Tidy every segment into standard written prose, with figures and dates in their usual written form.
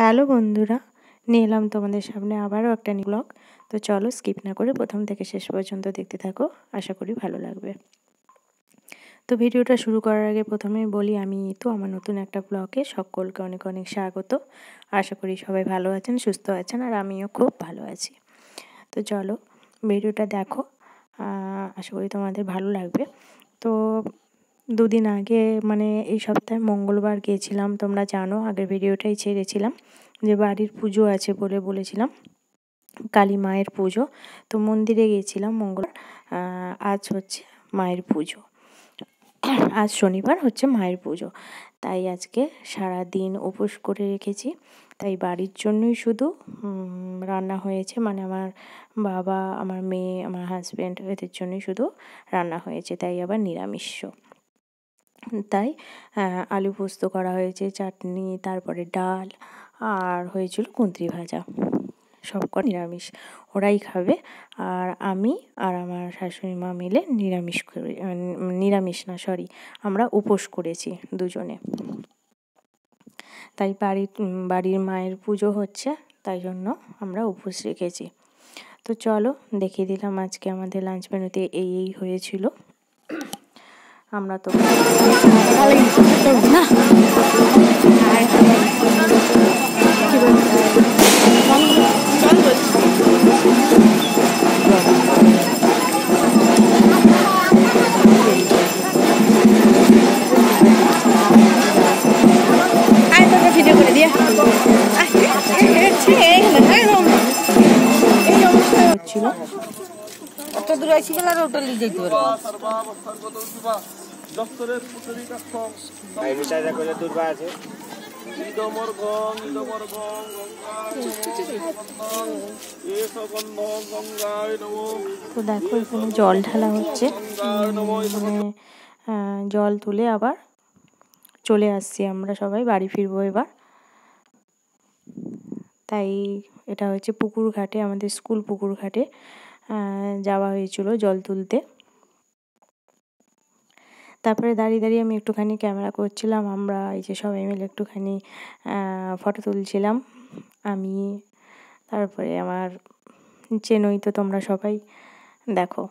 Hello বন্ধুরা, নিয়ে এলাম তোমাদের সামনে আবারও একটা নিউ ব্লগ। তো চলো স্কিপ না করে প্রথম থেকে শেষ পর্যন্ত দেখতে থাকো, আশা করি ভালো লাগবে। তো ভিডিওটা শুরু করার আগে প্রথমেই বলি, আমি তো আমার নতুন একটা ব্লগে সকলকে অনেক অনেক স্বাগত। আশা করি সবাই ভালো আছেন, সুস্থ আছেন, আর আমিও খুব ভালো আছি। তো চলো ভিডিওটা দেখো, আশা করি তোমাদের ভালো লাগবে। তো দুদিন আগে মানে এই সপ্তাহে মঙ্গলবার গিয়েছিলাম, তোমরা জানো আগের ভিডিওটাই ছেড়েছিলাম যে বাড়ির পুজো আছে বলে বলেছিলাম, কালী মায়ের পুজো। তো মন্দিরে গিয়েছিলাম মঙ্গলবার। আজ হচ্ছে মায়ের পুজো, আজ শনিবার হচ্ছে মায়ের পুজো, তাই আজকে সারা দিন উপোস করে রেখেছি। তাই বাড়ির জন্যই শুধু রান্না হয়েছে, মানে আমার বাবা, আমার মেয়ে, আমার হাজব্যান্ড, এদের জন্যই শুধু রান্না হয়েছে, তাই আবার নিরামিষ। তাই আলু পোস্ত করা হয়েছে, চাটনি, তারপরে ডাল, আর হয়েছিল কুঁদরি ভাজা। সব নিরামিষ, ওরাই খাবে। আর আমি আর আমার শাশুড়ি মা মিলে নিরামিষ করে, নিরামিষ না সরি, আমরা উপোস করেছি দুজনে। তাই বাড়ির মায়ের পুজো হচ্ছে, তাই জন্য আমরা উপোস রেখেছি। তো চলো দেখিয়ে দিলাম আজকে আমাদের লাঞ্চ মেনুতে এই হয়েছিল। আমরা তো ভিডিও করে দিয়ে হচ্ছিল। অত দূরে আসি গেলে আর ওটা নিয়ে যেতে পারবো। তো দেখো এখানে জল ঢালা হচ্ছে, মানে জল তুলে আবার চলে আসছি, আমরা সবাই বাড়ি ফিরবো এবার। তাই এটা হচ্ছে পুকুর ঘাটে, আমাদের স্কুল পুকুর ঘাটে যাওয়া হয়েছিল জল তুলতে। তারপরে দাঁড়িয়ে দাঁড়িয়ে আমি একটুখানি ক্যামেরা করছিলাম, আমরা এই যে সবাই মিলে একটুখানি ফটো তুলছিলাম। আমি, তারপরে আমার চেনই তো তোমরা সবাই, দেখো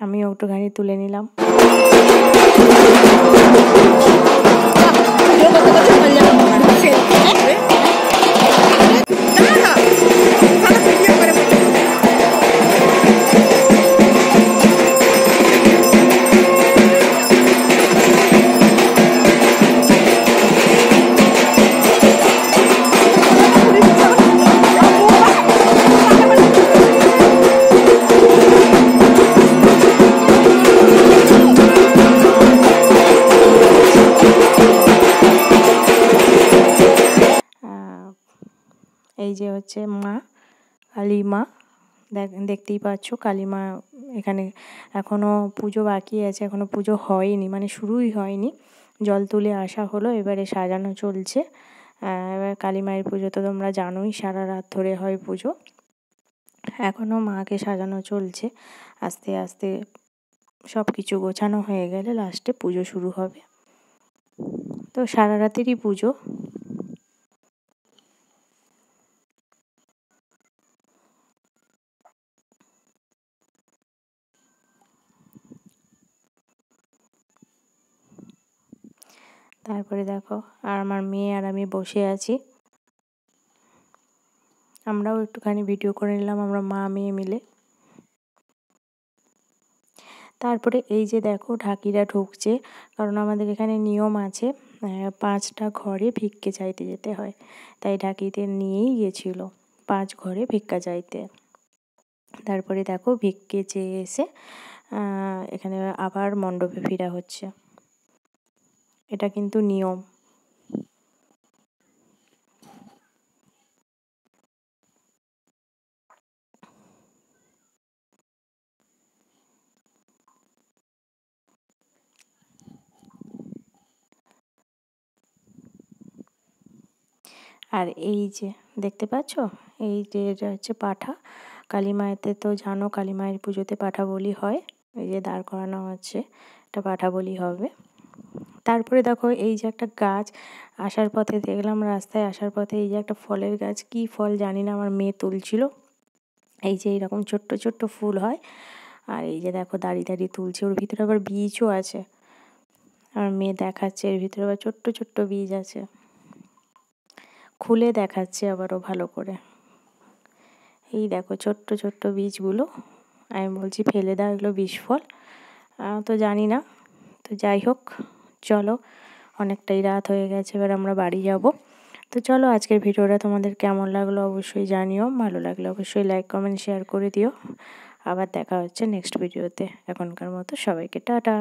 আমিও একটুখানি তুলে নিলাম। এই যে হচ্ছে মা, কালী মা, দেখতেই পাচ্ছ কালী মা। এখানে এখনও পুজো বাকি আছে, এখনও পুজো হয়নি, মানে শুরুই হয়নি। জল তুলে আসা হলো, এবারে সাজানো চলছে। এবার কালী মায়ের পুজো তো তোমরা জানোই, সারা রাত ধরে হয় পুজো। এখনও মাকে সাজানো চলছে, আস্তে আস্তে সব কিছু গোছানো হয়ে গেলে লাস্টে পুজো শুরু হবে। তো সারা রাতেরই পুজো। তারপরে দেখো আর আমার মেয়ে আর আমি বসে আছি, আমরাও একটুখানি ভিডিও করে নিলাম, আমরা মা মেয়ে মিলে। তারপরে এই যে দেখো ঢাকিরা ঢুকছে, কারণ আমাদের এখানে নিয়ম আছে 5টা ঘরে ভিক্ষে চাইতে যেতে হয়, তাই ঢাকিদের নিয়েই গেছিল 5 ঘরে ভিক্ষা চাইতে। তারপরে দেখো ভিক্ষে চেয়ে এসে এখানে আবার মণ্ডপে ফেরা হচ্ছে, এটা কিন্তু নিয়ম। আর এই যে দেখতে পাচ্ছ, এই যে এটা হচ্ছে পাঠা। কালী মায়েতে তো জানো, কালী মায়ের পুজোতে পাঠা বলি হয়, এই যে দাঁড় করানো হচ্ছে, এটা পাঠা বলি হবে। তারপরে দেখো এই যে একটা গাছ, আসার পথে দেখলাম, রাস্তায় আসার পথে এই যে একটা ফলের গাছ, কি ফল জানি না, আমার মেয়ে তুলছিল। এই যে এইরকম ছোট্ট ছোট্ট ফুল হয়, আর এই যে দেখো দাঁড়িয়ে দাঁড়িয়ে তুলছে, ওর ভিতরে আবার বীজও আছে। আমার মেয়ে দেখাচ্ছে এর ভিতরে আবার ছোট্ট ছোট্ট বীজ আছে, খুলে দেখাচ্ছে আবারও ভালো করে। এই দেখো ছোট্ট ছোট্ট বীজগুলো, আমি বলছি ফেলে দাও, এগুলো বিষ ফল। তো জানি না, তো যাই হোক, চলো অনেকটাই রাত হয়ে গেছে, এবার আমরা বাড়ি যাব। তো চলো আজকের ভিডিওটা তোমাদের কেমন লাগলো অবশ্যই জানিও, ভালো লাগলে অবশ্যই লাইক কমেন্ট শেয়ার করে দিও। আবার দেখা হচ্ছে নেক্সট ভিডিওতে, এখনকার মতো সবাইকে টাটা।